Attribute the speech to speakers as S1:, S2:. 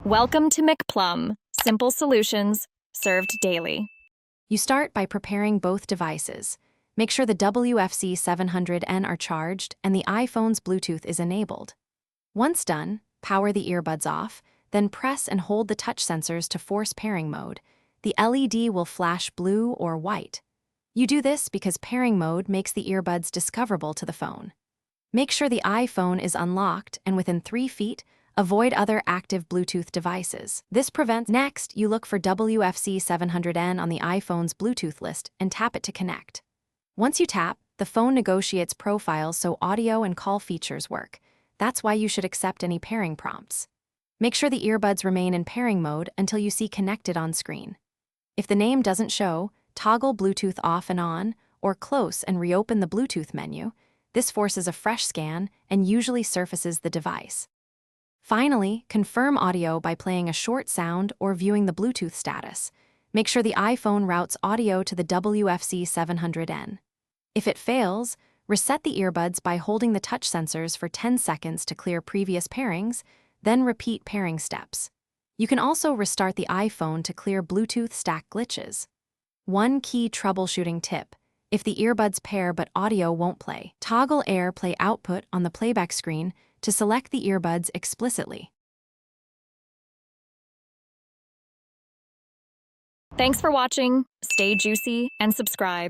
S1: Welcome to McPlum, simple solutions served daily.
S2: You start by preparing both devices. Make sure the Wf-c700n are charged and the iPhone's Bluetooth is enabled. Once done, power the earbuds off, then press and hold the touch sensors to force pairing mode. The LED will flash blue or white. You do this because pairing mode makes the earbuds discoverable to the phone. Make sure the iPhone is unlocked and within 3 feet. Avoid other active Bluetooth devices. This prevents. Next, you look for Wf-c700n on the iPhone's Bluetooth list and tap it to connect. Once you tap, the phone negotiates profiles so audio and call features work. That's why you should accept any pairing prompts. Make sure the earbuds remain in pairing mode until you see connected on screen. If the name doesn't show, toggle Bluetooth off and on, or close and reopen the Bluetooth menu. This forces a fresh scan and usually surfaces the device. Finally, confirm audio by playing a short sound or viewing the Bluetooth status. Make sure the iPhone routes audio to the Wf-c700n. If it fails, reset the earbuds by holding the touch sensors for 10 seconds to clear previous pairings, then repeat pairing steps. You can also restart the iPhone to clear Bluetooth stack glitches. One key troubleshooting tip: if the earbuds pair but audio won't play, toggle AirPlay output on the playback screen to select the earbuds explicitly.
S1: Thanks for watching. Stay juicy and subscribe.